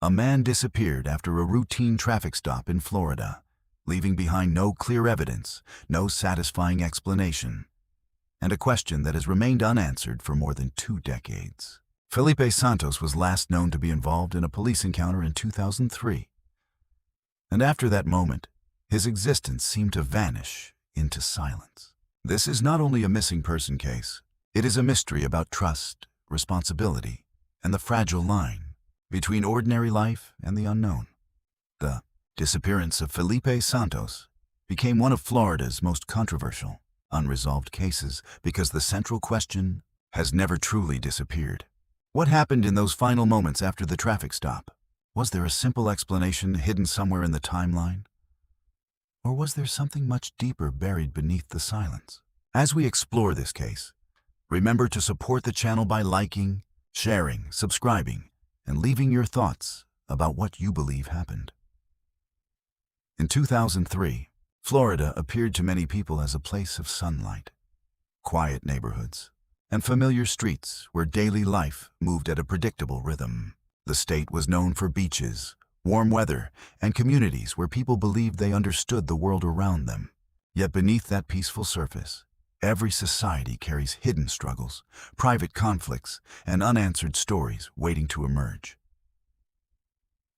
A man disappeared after a routine traffic stop in Florida, leaving behind no clear evidence, no satisfying explanation, and a question that has remained unanswered for more than 2 decades. Felipe Santos was last known to be involved in a police encounter in 2003, and after that moment, his existence seemed to vanish into silence. This is not only a missing person case, it is a mystery about trust, responsibility, and the fragile line between ordinary life and the unknown. The disappearance of Felipe Santos became one of Florida's most controversial, unresolved cases because the central question has never truly disappeared. What happened in those final moments after the traffic stop? Was there a simple explanation hidden somewhere in the timeline? Or was there something much deeper buried beneath the silence? As we explore this case, remember to support the channel by liking, sharing, subscribing, and leaving your thoughts about what you believe happened. In 2003, Florida appeared to many people as a place of sunlight, quiet neighborhoods, and familiar streets where daily life moved at a predictable rhythm. The state was known for beaches, warm weather, and communities where people believed they understood the world around them. Yet beneath that peaceful surface, every society carries hidden struggles, private conflicts, and unanswered stories waiting to emerge.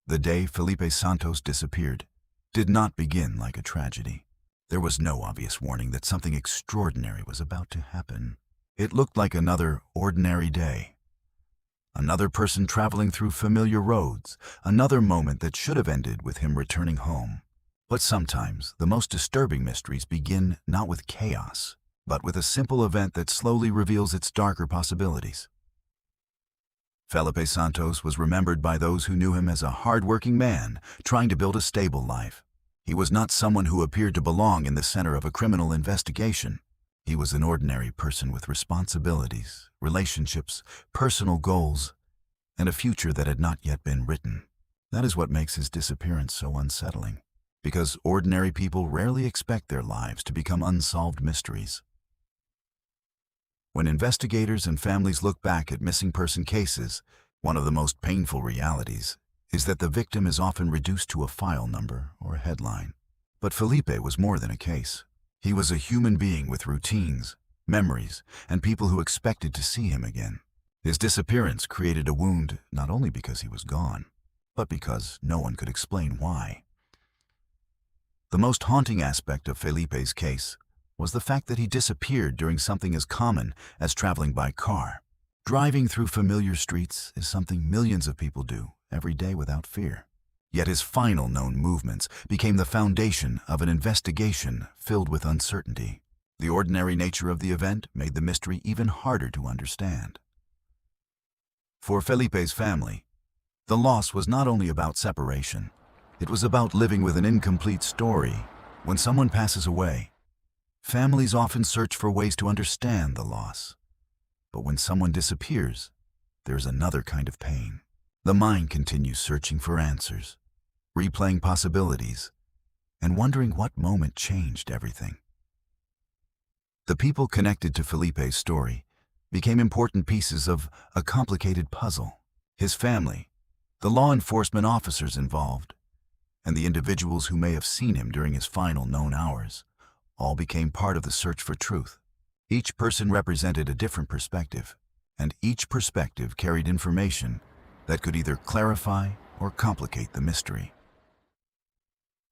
The day Felipe Santos disappeared did not begin like a tragedy. There was no obvious warning that something extraordinary was about to happen. It looked like another ordinary day. Another person traveling through familiar roads, another moment that should have ended with him returning home. But sometimes the most disturbing mysteries begin not with chaos, but with a simple event that slowly reveals its darker possibilities. Felipe Santos was remembered by those who knew him as a hard-working man trying to build a stable life. He was not someone who appeared to belong in the center of a criminal investigation. He was an ordinary person with responsibilities, relationships, personal goals, and a future that had not yet been written. That is what makes his disappearance so unsettling, because ordinary people rarely expect their lives to become unsolved mysteries. When investigators and families look back at missing person cases, one of the most painful realities is that the victim is often reduced to a file number or a headline. But Felipe was more than a case. He was a human being with routines, memories, and people who expected to see him again. His disappearance created a wound not only because he was gone, but because no one could explain why. The most haunting aspect of Felipe's case was the fact that he disappeared during something as common as traveling by car. Driving through familiar streets is something millions of people do every day without fear. Yet his final known movements became the foundation of an investigation filled with uncertainty. The ordinary nature of the event made the mystery even harder to understand. For Felipe's family, the loss was not only about separation. It was about living with an incomplete story. When someone passes away, families often search for ways to understand the loss. But when someone disappears, there's another kind of pain. The mind continues searching for answers, replaying possibilities, and wondering what moment changed everything. The people connected to Felipe's story became important pieces of a complicated puzzle. His family, the law enforcement officers involved, and the individuals who may have seen him during his final known hours, all became part of the search for truth. Each person represented a different perspective, and each perspective carried information that could either clarify or complicate the mystery.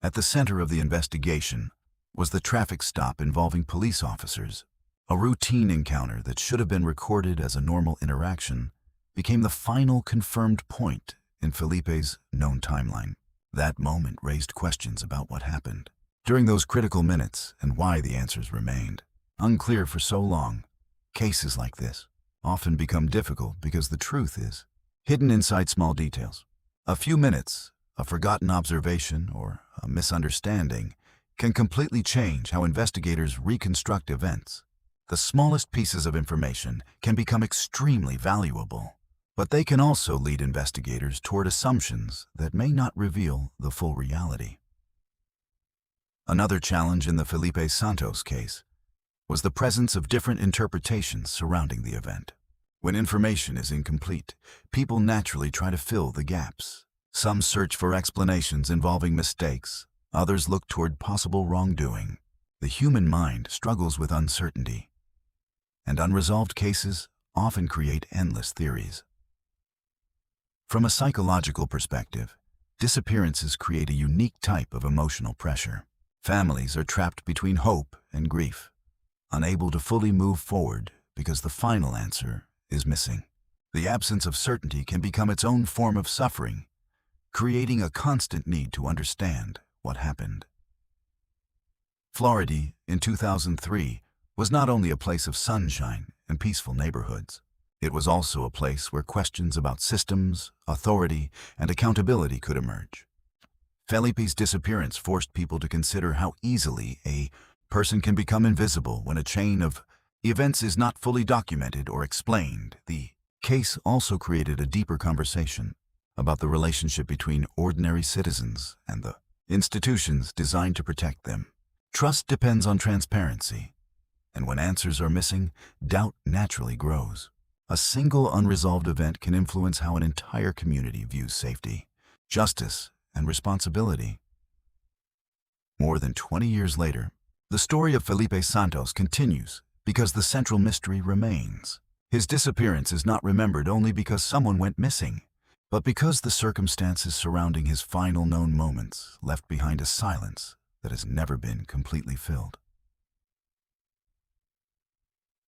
At the center of the investigation was the traffic stop involving police officers. A routine encounter that should have been recorded as a normal interaction became the final confirmed point in Felipe's known timeline. That moment raised questions about what happened during those critical minutes and why the answers remained unclear for so long. Cases like this often become difficult because the truth is hidden inside small details. A few minutes, a forgotten observation, or a misunderstanding can completely change how investigators reconstruct events. The smallest pieces of information can become extremely valuable, but they can also lead investigators toward assumptions that may not reveal the full reality. Another challenge in the Felipe Santos case was the presence of different interpretations surrounding the event. When information is incomplete, people naturally try to fill the gaps. Some search for explanations involving mistakes, others look toward possible wrongdoing. The human mind struggles with uncertainty, and unresolved cases often create endless theories. From a psychological perspective, disappearances create a unique type of emotional pressure. Families are trapped between hope and grief, unable to fully move forward because the final answer is missing. The absence of certainty can become its own form of suffering, creating a constant need to understand what happened. Florida, in 2003, was not only a place of sunshine and peaceful neighborhoods. It was also a place where questions about systems, authority, and accountability could emerge. Felipe's disappearance forced people to consider how easily a person can become invisible when a chain of events is not fully documented or explained. The case also created a deeper conversation about the relationship between ordinary citizens and the institutions designed to protect them. Trust depends on transparency, and when answers are missing, doubt naturally grows. A single unresolved event can influence how an entire community views safety, justice, and responsibility. More than 20 years later, the story of Felipe Santos continues because the central mystery remains. His disappearance is not remembered only because someone went missing, but because the circumstances surrounding his final known moments left behind a silence that has never been completely filled.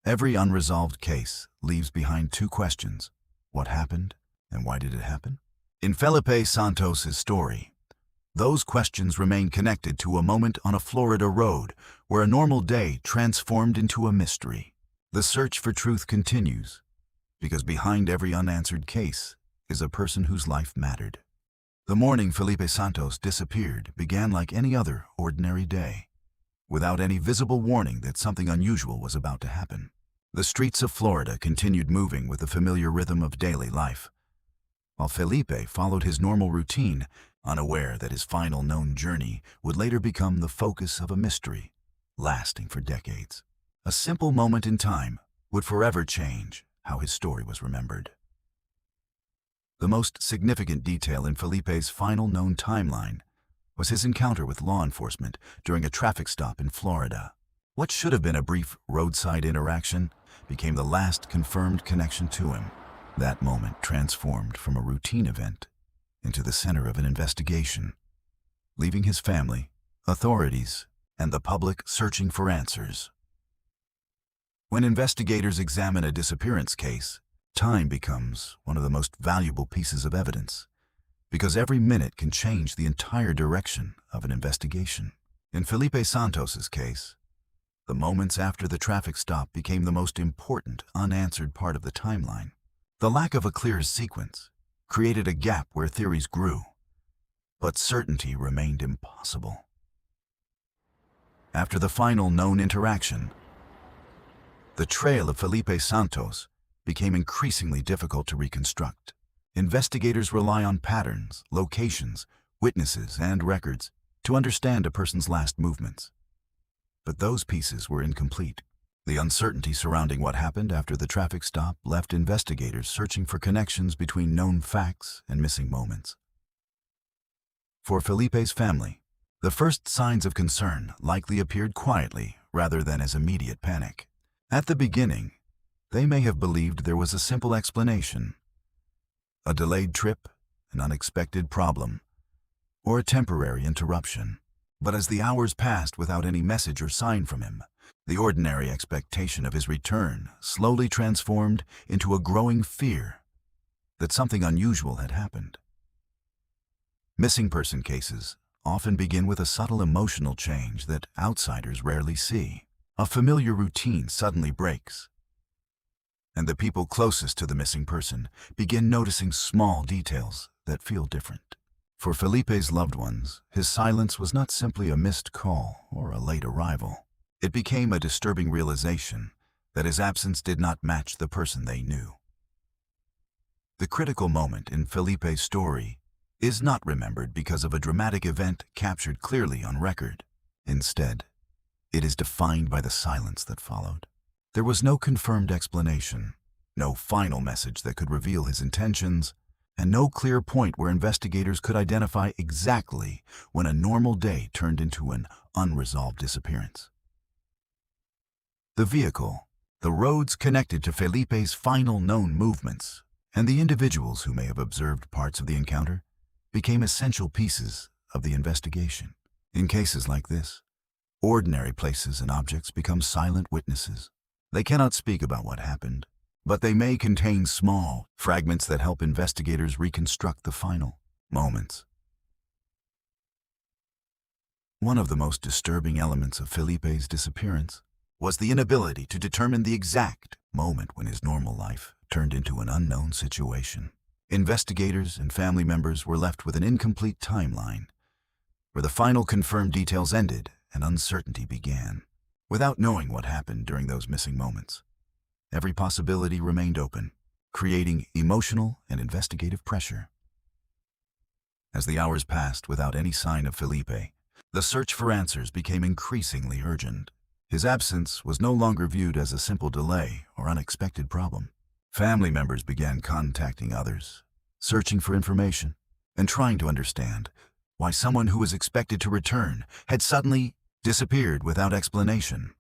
Every unresolved case leaves behind two questions: what happened and why did it happen? In Felipe Santos' story, those questions remain connected to a moment on a Florida road where a normal day transformed into a mystery. The search for truth continues, because behind every unanswered case is a person whose life mattered. The morning Felipe Santos disappeared began like any other ordinary day, without any visible warning that something unusual was about to happen. The streets of Florida continued moving with the familiar rhythm of daily life, while Felipe followed his normal routine, unaware that his final known journey would later become the focus of a mystery lasting for decades. A simple moment in time would forever change how his story was remembered. The most significant detail in Felipe's final known timeline was his encounter with law enforcement during a traffic stop in Florida. What should have been a brief roadside interaction became the last confirmed connection to him. That moment transformed from a routine event into the center of an investigation, leaving his family, authorities, and the public searching for answers. When investigators examine a disappearance case, time becomes one of the most valuable pieces of evidence, because every minute can change the entire direction of an investigation. In Felipe Santos's case, the moments after the traffic stop became the most important unanswered part of the timeline. The lack of a clear sequence created a gap where theories grew, but certainty remained impossible. After the final known interaction, the trail of Felipe Santos became increasingly difficult to reconstruct. Investigators rely on patterns, locations, witnesses, and records to understand a person's last movements. But those pieces were incomplete. The uncertainty surrounding what happened after the traffic stop left investigators searching for connections between known facts and missing moments. For Felipe's family, the first signs of concern likely appeared quietly rather than as immediate panic. At the beginning, they may have believed there was a simple explanation: a delayed trip, an unexpected problem, or a temporary interruption. But as the hours passed without any message or sign from him, the ordinary expectation of his return slowly transformed into a growing fear that something unusual had happened. Missing person cases often begin with a subtle emotional change that outsiders rarely see. A familiar routine suddenly breaks, and the people closest to the missing person begin noticing small details that feel different. For Felipe's loved ones, his silence was not simply a missed call or a late arrival. It became a disturbing realization that his absence did not match the person they knew. The critical moment in Felipe's story is not remembered because of a dramatic event captured clearly on record. Instead, it is defined by the silence that followed. There was no confirmed explanation, no final message that could reveal his intentions, and no clear point where investigators could identify exactly when a normal day turned into an unresolved disappearance. The vehicle, the roads connected to Felipe's final known movements, and the individuals who may have observed parts of the encounter became essential pieces of the investigation. In cases like this, ordinary places and objects become silent witnesses. They cannot speak about what happened, but they may contain small fragments that help investigators reconstruct the final moments. One of the most disturbing elements of Felipe's disappearance was the inability to determine the exact moment when his normal life turned into an unknown situation. Investigators and family members were left with an incomplete timeline, where the final confirmed details ended and uncertainty began. Without knowing what happened during those missing moments, every possibility remained open, creating emotional and investigative pressure. As the hours passed without any sign of Felipe, the search for answers became increasingly urgent. His absence was no longer viewed as a simple delay or unexpected problem. Family members began contacting others, searching for information, and trying to understand why someone who was expected to return had suddenly disappeared without explanation.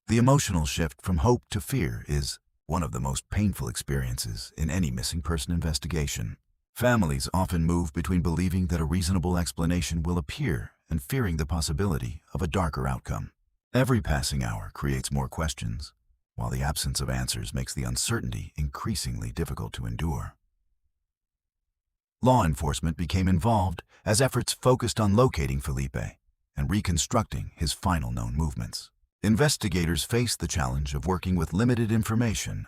The emotional shift from hope to fear is one of the most painful experiences in any missing person investigation. Families often move between believing that a reasonable explanation will appear and fearing the possibility of a darker outcome. Every passing hour creates more questions, while the absence of answers makes the uncertainty increasingly difficult to endure. Law enforcement became involved as efforts focused on locating Felipe and reconstructing his final known movements. Investigators faced the challenge of working with limited information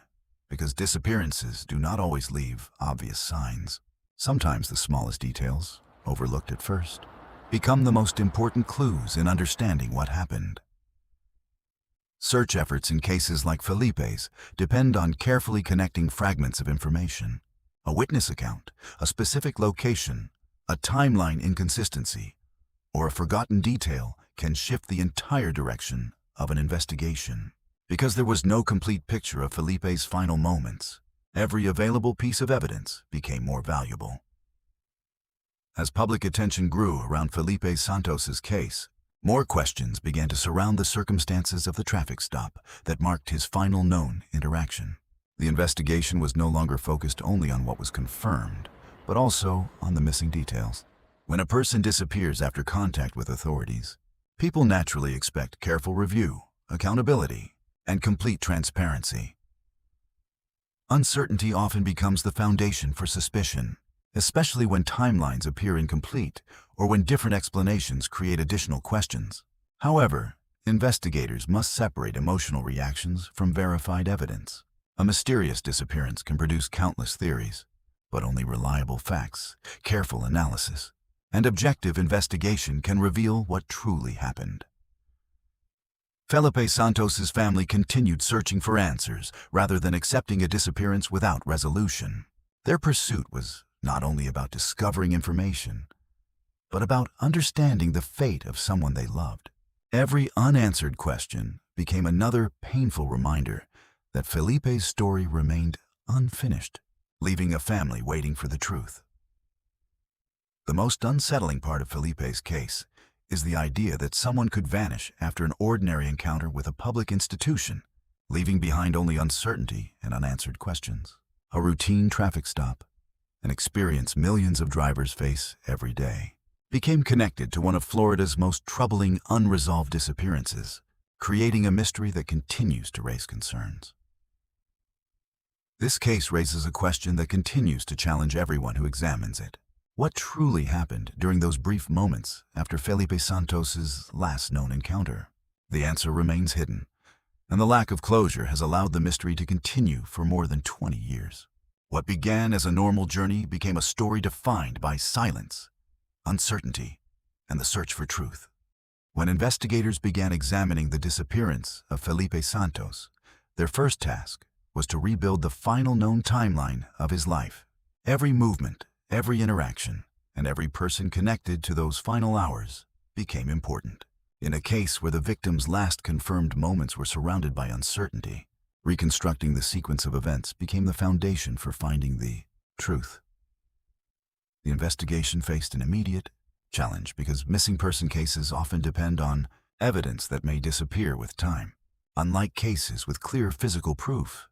because disappearances do not always leave obvious signs. Sometimes the smallest details, overlooked at first, become the most important clues in understanding what happened. Search efforts in cases like Felipe's depend on carefully connecting fragments of information. A witness account, a specific location, a timeline inconsistency, or a forgotten detail can shift the entire direction of an investigation. Because there was no complete picture of Felipe's final moments, every available piece of evidence became more valuable. As public attention grew around Felipe Santos's case, more questions began to surround the circumstances of the traffic stop that marked his final known interaction. The investigation was no longer focused only on what was confirmed, but also on the missing details. When a person disappears after contact with authorities, people naturally expect careful review, accountability, and complete transparency. Uncertainty often becomes the foundation for suspicion, especially when timelines appear incomplete or when different explanations create additional questions. However, investigators must separate emotional reactions from verified evidence. A mysterious disappearance can produce countless theories, but only reliable facts, careful analysis, and objective investigation can reveal what truly happened. Felipe Santos's family continued searching for answers rather than accepting a disappearance without resolution. Their pursuit was not only about discovering information, but about understanding the fate of someone they loved. Every unanswered question became another painful reminder that Felipe's story remained unfinished, leaving a family waiting for the truth. The most unsettling part of Felipe's case is the idea that someone could vanish after an ordinary encounter with a public institution, leaving behind only uncertainty and unanswered questions. A routine traffic stop, an experience millions of drivers face every day, became connected to one of Florida's most troubling unresolved disappearances, creating a mystery that continues to raise concerns. This case raises a question that continues to challenge everyone who examines it. What truly happened during those brief moments after Felipe Santos's last known encounter? The answer remains hidden, and the lack of closure has allowed the mystery to continue for more than 20 years. What began as a normal journey became a story defined by silence, uncertainty, and the search for truth. When investigators began examining the disappearance of Felipe Santos, their first task was to rebuild the final known timeline of his life. Every movement, every interaction, and every person connected to those final hours became important. In a case where the victim's last confirmed moments were surrounded by uncertainty, reconstructing the sequence of events became the foundation for finding the truth. The investigation faced an immediate challenge because missing person cases often depend on evidence that may disappear with time. Unlike cases with clear physical proof,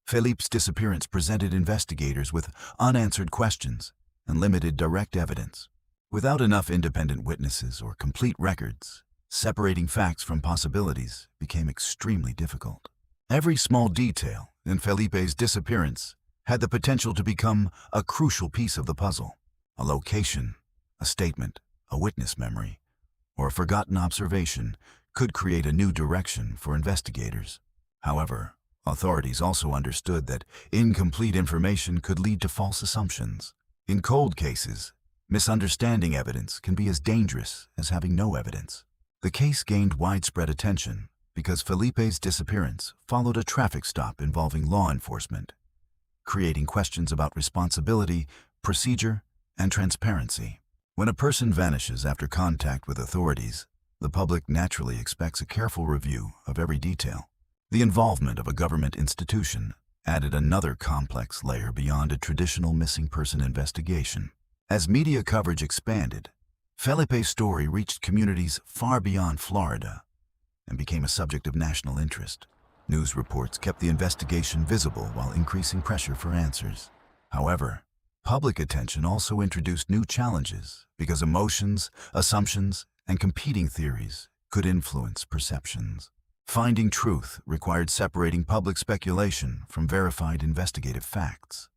Felipe's disappearance presented investigators with unanswered questions and limited direct evidence. Without enough independent witnesses or complete records, separating facts from possibilities became extremely difficult. Every small detail in Felipe's disappearance had the potential to become a crucial piece of the puzzle. A location, a statement, a witness memory, or a forgotten observation could create a new direction for investigators. However, authorities also understood that incomplete information could lead to false assumptions. In cold cases, misunderstanding evidence can be as dangerous as having no evidence. The case gained widespread attention because Felipe's disappearance followed a traffic stop involving law enforcement, creating questions about responsibility, procedure, and transparency. When a person vanishes after contact with authorities, the public naturally expects a careful review of every detail. The involvement of a government institution added another complex layer beyond a traditional missing person investigation. As media coverage expanded, Felipe's story reached communities far beyond Florida and became a subject of national interest. News reports kept the investigation visible while increasing pressure for answers. However, public attention also introduced new challenges because emotions, assumptions, and competing theories could influence perceptions. Finding truth required separating public speculation from verified investigative facts.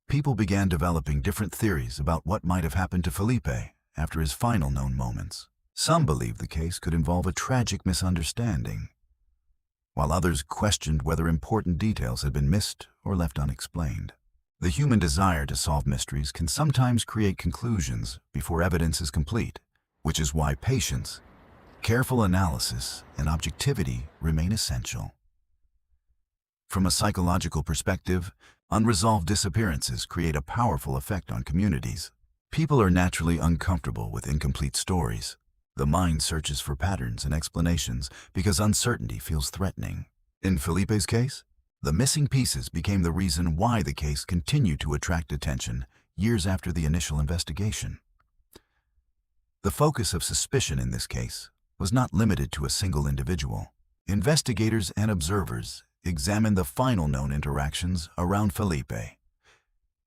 People began developing different theories about what might have happened to Felipe after his final known moments. Some believed the case could involve a tragic misunderstanding, while others questioned whether important details had been missed or left unexplained. The human desire to solve mysteries can sometimes create conclusions before evidence is complete, which is why patience, careful analysis, and objectivity remain essential. From a psychological perspective, unresolved disappearances create a powerful effect on communities. People are naturally uncomfortable with incomplete stories. The mind searches for patterns and explanations because uncertainty feels threatening. In Felipe's case, the missing pieces became the reason why the case continued to attract attention years after the initial investigation. The focus of suspicion in this case was not limited to a single individual. Investigators and observers examined the final known interactions around Felipe,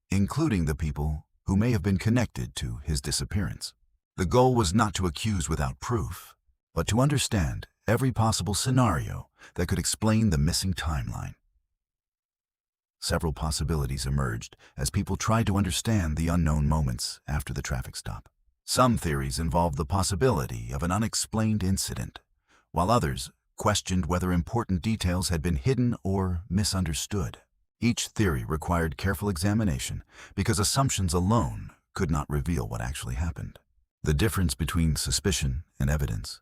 including the people who may have been connected to his disappearance. The goal was not to accuse without proof, but to understand every possible scenario that could explain the missing timeline. Several possibilities emerged as people tried to understand the unknown moments after the traffic stop. Some theories involved the possibility of an unexplained incident, while others questioned whether important details had been hidden or misunderstood. Each theory required careful examination because assumptions alone could not reveal what actually happened. The difference between suspicion and evidence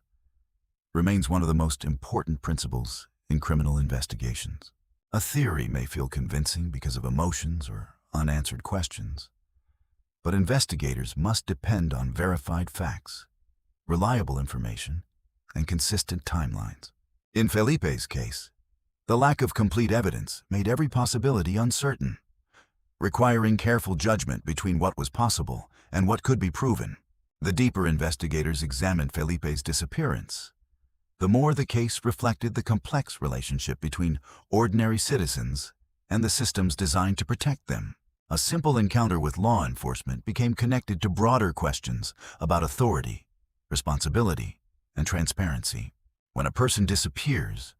remains one of the most important principles in criminal investigations. A theory may feel convincing because of emotions or unanswered questions, but investigators must depend on verified facts, reliable information, and consistent timelines. In Felipe's case, the lack of complete evidence made every possibility uncertain, requiring careful judgment between what was possible and what could be proven. The deeper investigators examined Felipe's disappearance, the more the case reflected the complex relationship between ordinary citizens and the systems designed to protect them. A simple encounter with law enforcement became connected to broader questions about authority, responsibility, and transparency. When a person disappears,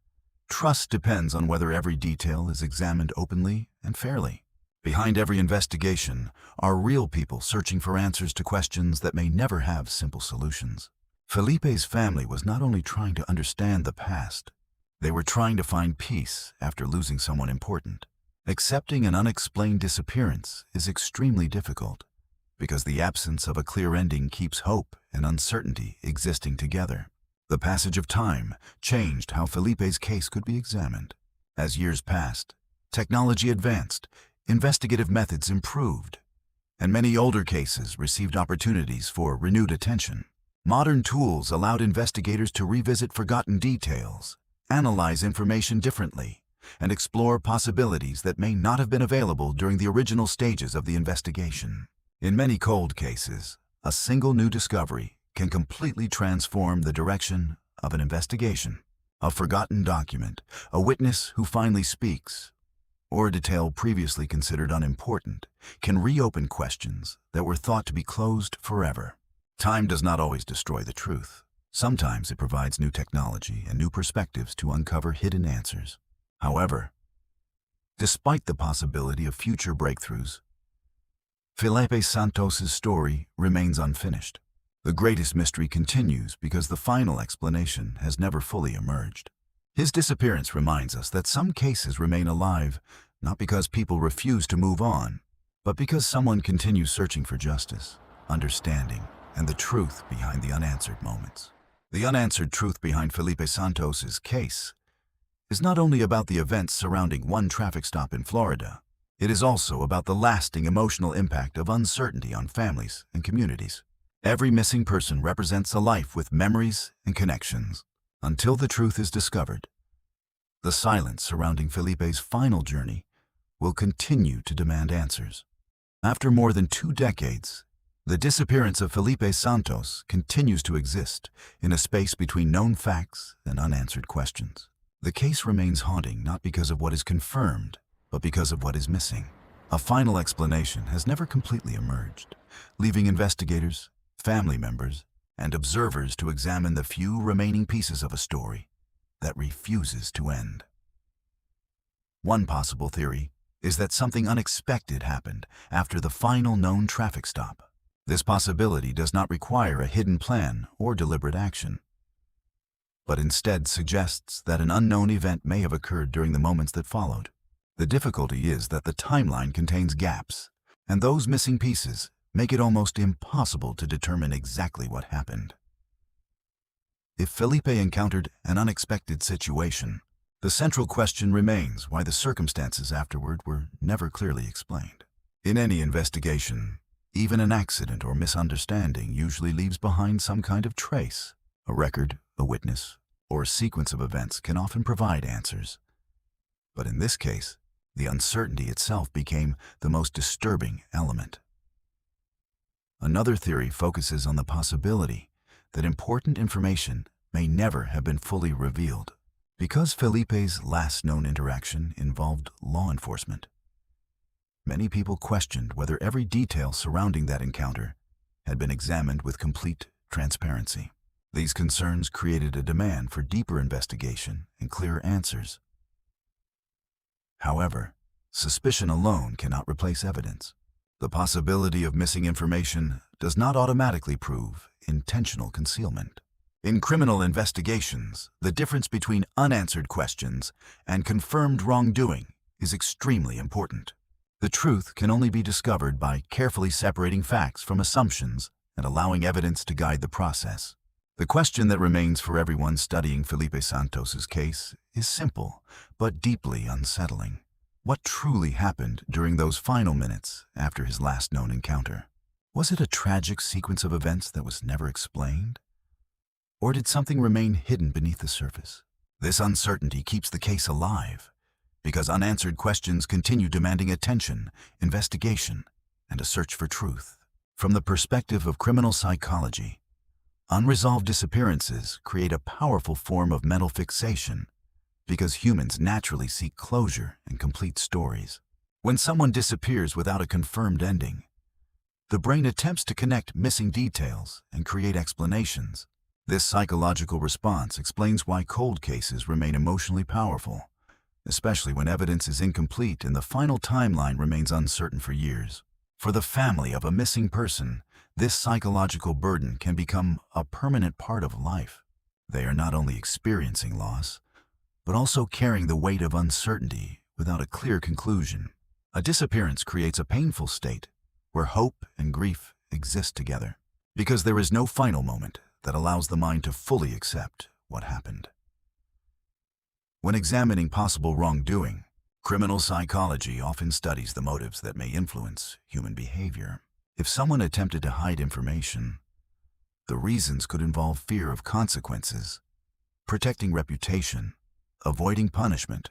trust depends on whether every detail is examined openly and fairly. Behind every investigation are real people searching for answers to questions that may never have simple solutions. Felipe's family was not only trying to understand the past, they were trying to find peace after losing someone important. Accepting an unexplained disappearance is extremely difficult because the absence of a clear ending keeps hope and uncertainty existing together. The passage of time changed how Felipe's case could be examined. As years passed, technology advanced, investigative methods improved, and many older cases received opportunities for renewed attention. Modern tools allowed investigators to revisit forgotten details, analyze information differently, and explore possibilities that may not have been available during the original stages of the investigation. In many cold cases, a single new discovery can completely transform the direction of an investigation. A forgotten document, a witness who finally speaks, or a detail previously considered unimportant can reopen questions that were thought to be closed forever. Time does not always destroy the truth. Sometimes it provides new technology and new perspectives to uncover hidden answers. However, despite the possibility of future breakthroughs, Felipe Santos' story remains unfinished. The greatest mystery continues because the final explanation has never fully emerged. His disappearance reminds us that some cases remain alive not because people refuse to move on, but because someone continues searching for justice, understanding, and the truth behind the unanswered moments. The unanswered truth behind Felipe Santos' case is not only about the events surrounding one traffic stop in Florida, it is also about the lasting emotional impact of uncertainty on families and communities. Every missing person represents a life with memories and connections. Until the truth is discovered, the silence surrounding Felipe's final journey will continue to demand answers. After more than 2 decades, the disappearance of Felipe Santos continues to exist in a space between known facts and unanswered questions. The case remains haunting not because of what is confirmed, but because of what is missing. A final explanation has never completely emerged, leaving investigators, family members, and observers to examine the few remaining pieces of a story that refuses to end. One possible theory is that something unexpected happened after the final known traffic stop. This possibility does not require a hidden plan or deliberate action, but instead suggests that an unknown event may have occurred during the moments that followed. The difficulty is that the timeline contains gaps, and those missing pieces make it almost impossible to determine exactly what happened. If Felipe encountered an unexpected situation, the central question remains why the circumstances afterward were never clearly explained. In any investigation, even an accident or misunderstanding usually leaves behind some kind of trace. A record, a witness, or a sequence of events can often provide answers. But in this case, the uncertainty itself became the most disturbing element. Another theory focuses on the possibility that important information may never have been fully revealed. Because Felipe's last known interaction involved law enforcement, many people questioned whether every detail surrounding that encounter had been examined with complete transparency. These concerns created a demand for deeper investigation and clear answers. However, suspicion alone cannot replace evidence. The possibility of missing information does not automatically prove intentional concealment. In criminal investigations, the difference between unanswered questions and confirmed wrongdoing is extremely important. The truth can only be discovered by carefully separating facts from assumptions and allowing evidence to guide the process. The question that remains for everyone studying Felipe Santos' case is simple, but deeply unsettling. What truly happened during those final minutes after his last known encounter? Was it a tragic sequence of events that was never explained? Or did something remain hidden beneath the surface? This uncertainty keeps the case alive, because unanswered questions continue demanding attention, investigation, and a search for truth. From the perspective of criminal psychology, unresolved disappearances create a powerful form of mental fixation because humans naturally seek closure and complete stories. When someone disappears without a confirmed ending, the brain attempts to connect missing details and create explanations. This psychological response explains why cold cases remain emotionally powerful, especially when evidence is incomplete and the final timeline remains uncertain for years. For the family of a missing person, this psychological burden can become a permanent part of life. They are not only experiencing loss, but also carrying the weight of uncertainty without a clear conclusion. A disappearance creates a painful state where hope and grief exist together, because there is no final moment that allows the mind to fully accept what happened. When examining possible wrongdoing, criminal psychology often studies the motives that may influence human behavior. If someone attempted to hide information, the reasons could involve fear of consequences, protecting reputation, avoiding punishment,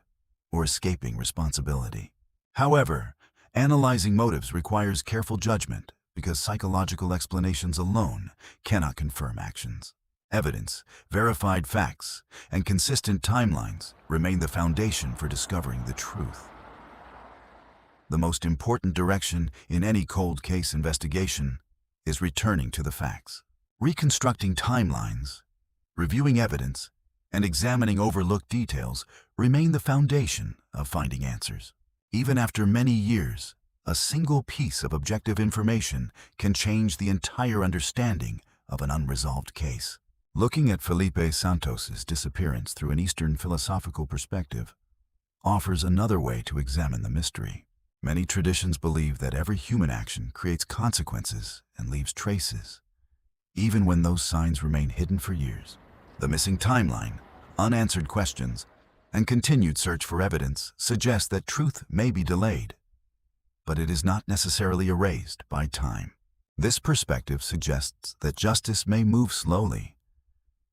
or escaping responsibility. However, analyzing motives requires careful judgment because psychological explanations alone cannot confirm actions. Evidence, verified facts, and consistent timelines remain the foundation for discovering the truth. The most important direction in any cold case investigation is returning to the facts. Reconstructing timelines, reviewing evidence, and examining overlooked details remain the foundation of finding answers. Even after many years, a single piece of objective information can change the entire understanding of an unresolved case. Looking at Felipe Santos's disappearance through an Eastern philosophical perspective offers another way to examine the mystery. Many traditions believe that every human action creates consequences and leaves traces, even when those signs remain hidden for years. The missing timeline, unanswered questions, and continued search for evidence suggest that truth may be delayed, but it is not necessarily erased by time. This perspective suggests that justice may move slowly,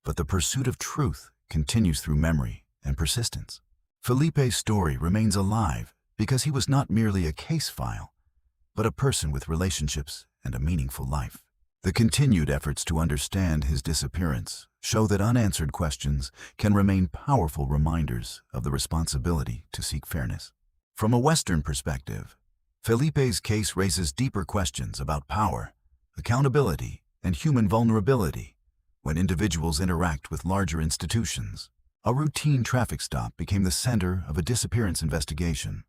but the pursuit of truth continues through memory and persistence. Felipe's story remains alive because he was not merely a case file, but a person with relationships and a meaningful life. The continued efforts to understand his disappearance show that unanswered questions can remain powerful reminders of the responsibility to seek fairness. From a Western perspective, Felipe's case raises deeper questions about power, accountability, and human vulnerability when individuals interact with larger institutions. A routine traffic stop became the center of a disappearance investigation,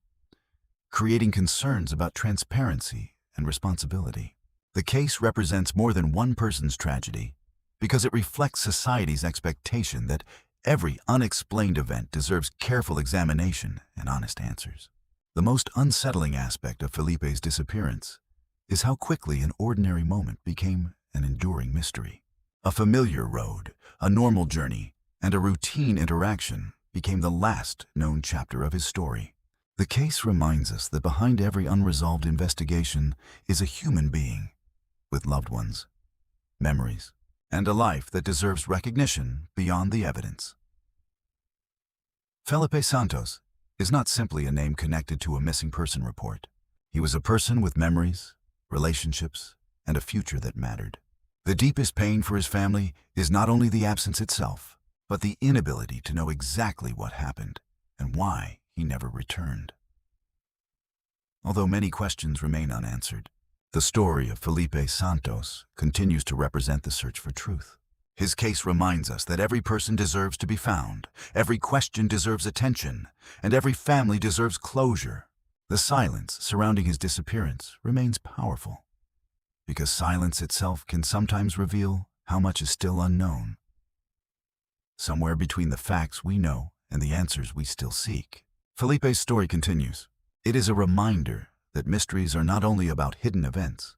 creating concerns about transparency and responsibility. The case represents more than one person's tragedy because it reflects society's expectation that every unexplained event deserves careful examination and honest answers. The most unsettling aspect of Felipe's disappearance is how quickly an ordinary moment became an enduring mystery. A familiar road, a normal journey, and a routine interaction became the last known chapter of his story. The case reminds us that behind every unresolved investigation is a human being with loved ones, memories, and a life that deserves recognition beyond the evidence. Felipe Santos is not simply a name connected to a missing person report. He was a person with memories, relationships, and a future that mattered. The deepest pain for his family is not only the absence itself, but the inability to know exactly what happened and why he never returned. Although many questions remain unanswered, the story of Felipe Santos continues to represent the search for truth. His case reminds us that every person deserves to be found, every question deserves attention, and every family deserves closure. The silence surrounding his disappearance remains powerful, because silence itself can sometimes reveal how much is still unknown. Somewhere between the facts we know and the answers we still seek. Felipe's story continues. It is a reminder that mysteries are not only about hidden events,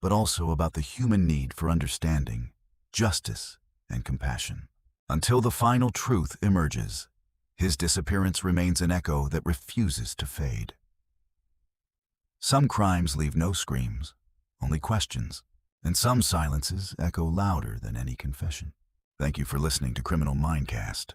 but also about the human need for understanding, justice, and compassion. Until the final truth emerges, his disappearance remains an echo that refuses to fade. Some crimes leave no screams, only questions, and some silences echo louder than any confession. Thank you for listening to Criminal Mindcast.